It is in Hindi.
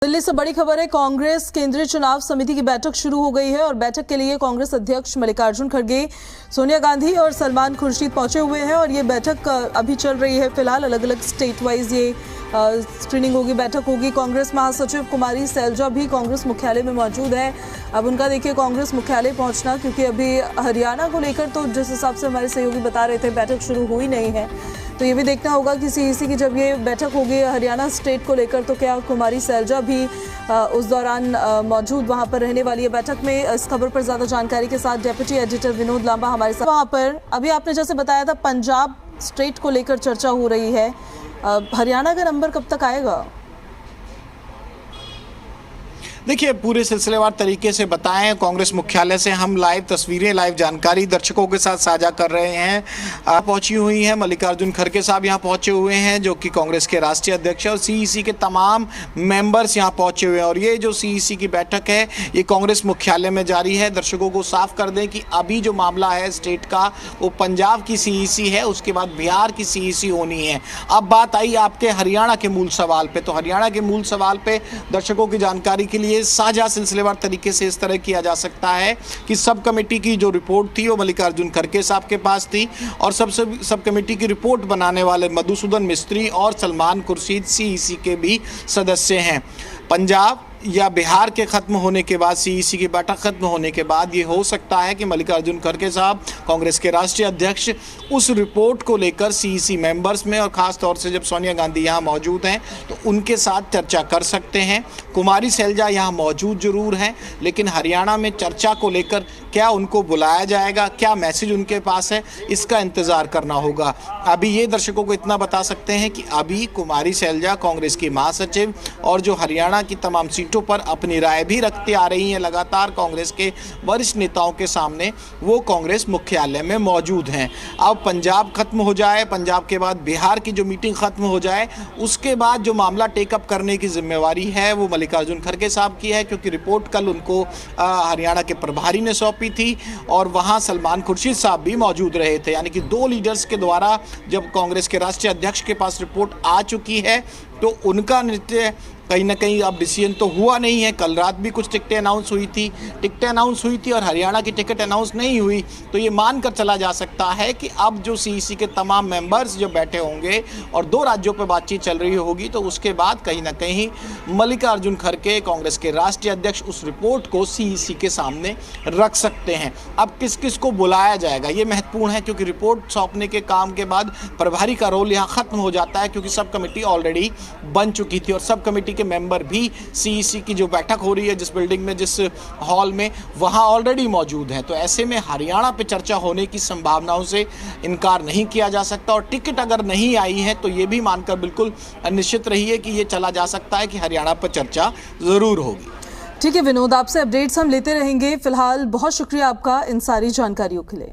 दिल्ली से बड़ी खबर है। कांग्रेस केंद्रीय चुनाव समिति की बैठक शुरू हो गई है और बैठक के लिए कांग्रेस अध्यक्ष मल्लिकार्जुन खड़गे, सोनिया गांधी और सलमान खुर्शीद पहुंचे हुए हैं और ये बैठक अभी चल रही है। फिलहाल अलग अलग स्टेट वाइज ये स्क्रीनिंग होगी, बैठक होगी। कांग्रेस महासचिव कुमारी सैलजा भी कांग्रेस मुख्यालय में मौजूद है। अब उनका देखिए कांग्रेस मुख्यालय पहुंचना, क्योंकि अभी हरियाणा को लेकर तो जिस हिसाब से हमारे सहयोगी बता रहे थे बैठक शुरू हुई नहीं है, तो ये भी देखना होगा कि सीईसी की जब ये बैठक होगी हरियाणा स्टेट को लेकर तो क्या कुमारी सैलजा भी उस दौरान मौजूद वहां पर रहने वाली है बैठक में। इस खबर पर ज्यादा जानकारी के साथ डेप्यूटी एडिटर विनोद लांबा हमारे साथ। वहां पर अभी आपने जैसे बताया था पंजाब स्टेट को लेकर चर्चा हो रही है, हरियाणा का नंबर कब तक आएगा? देखिए, पूरे सिलसिलेवार तरीके से बताएं। कांग्रेस मुख्यालय से हम लाइव तस्वीरें, लाइव जानकारी दर्शकों के साथ साझा कर रहे हैं। पहुंची हुई हैं मल्लिकार्जुन खड़गे साहब, यहां पहुंचे हुए हैं, जो कि कांग्रेस के राष्ट्रीय अध्यक्ष और सीईसी के तमाम मेंबर्स यहां पहुंचे हुए हैं। और ये जो सीईसी की बैठक है ये कांग्रेस मुख्यालय में जारी है। दर्शकों को साफ कर दें कि अभी जो मामला है स्टेट का वो पंजाब की सीईसी है, उसके बाद बिहार की सीईसी होनी है। अब बात आई आपके हरियाणा के मूल सवाल पे, तो हरियाणा के मूल सवाल पे दर्शकों की जानकारी के लिए साझा सिलसिलेवार तरीके से इस तरह किया जा सकता है कि सब कमेटी की जो रिपोर्ट थी वो मल्लिकार्जुन खड़गे साहब के पास थी और सब कमेटी की रिपोर्ट बनाने वाले मधुसूदन मिस्त्री और सलमान खुर्शीद सीईसी के भी सदस्य हैं। पंजाब या बिहार के ख़त्म होने के बाद, सीईसी की बैठक ख़त्म होने के बाद ये हो सकता है कि मल्लिकार्जुन खड़गे साहब कांग्रेस के राष्ट्रीय अध्यक्ष उस रिपोर्ट को लेकर सीईसी मेंबर्स में और ख़ास तौर से जब सोनिया गांधी यहाँ मौजूद हैं तो उनके साथ चर्चा कर सकते हैं। कुमारी सैलजा यहाँ मौजूद ज़रूर हैं, लेकिन हरियाणा में चर्चा को लेकर क्या उनको बुलाया जाएगा, क्या मैसेज उनके पास है, इसका इंतज़ार करना होगा। अभी ये दर्शकों को इतना बता सकते हैं कि अभी कुमारी सैलजा कांग्रेस की महासचिव और जो हरियाणा की तमाम सीटों पर अपनी राय भी रखते आ रही हैं लगातार कांग्रेस के वरिष्ठ नेताओं के सामने, वो कांग्रेस मुख्यालय में मौजूद हैं। अब पंजाब खत्म हो जाए, पंजाब के बाद बिहार की जो मीटिंग खत्म हो जाए, उसके बाद जो मामला टेकअप करने की जिम्मेवारी है वो मल्लिकार्जुन खड़गे साहब की है, क्योंकि रिपोर्ट कल उनको हरियाणा के प्रभारी ने सौंपी थी और वहाँ सलमान खुर्शीद साहब भी मौजूद रहे थे। यानी कि दो लीडर्स के द्वारा जब कांग्रेस के राष्ट्रीय अध्यक्ष के पास रिपोर्ट आ चुकी है तो उनका नृत्य कहीं ना कहीं अब डिसीजन तो हुआ नहीं है। कल रात भी कुछ टिकटें अनाउंस हुई थी और हरियाणा की टिकट अनाउंस नहीं हुई, तो ये मानकर चला जा सकता है कि अब जो सीईसी के तमाम मेंबर्स जो बैठे होंगे और दो राज्यों पर बातचीत चल रही होगी, तो उसके बाद कहीं ना कहीं मल्लिकार्जुन खड़गे कांग्रेस के राष्ट्रीय अध्यक्ष उस रिपोर्ट को सीईसी के सामने रख सकते हैं। अब किस किस को बुलाया जाएगा ये महत्वपूर्ण है, क्योंकि रिपोर्ट सौंपने के काम के बाद प्रभारी का रोल यहाँ खत्म हो जाता है, क्योंकि सब कमेटी ऑलरेडी बन चुकी थी और सब कमेटी मेंबर भी सीईसी की जो बैठक हो रही है जिस बिल्डिंग में, जिस हॉल में, वहां ऑलरेडी मौजूद हैं। तो ऐसे में हरियाणा पे चर्चा होने की संभावनाओं से इनकार नहीं किया जा सकता और टिकट अगर नहीं आई है तो ये भी मानकर बिल्कुल निश्चित रहिए कि ये चला जा सकता है कि हरियाणा पर चर्चा जरूर होगी। ठीक है विनोद, आपसे अपडेट्स हम लेते रहेंगे। फिलहाल बहुत शुक्रिया आपका इन सारी जानकारियों के लिए।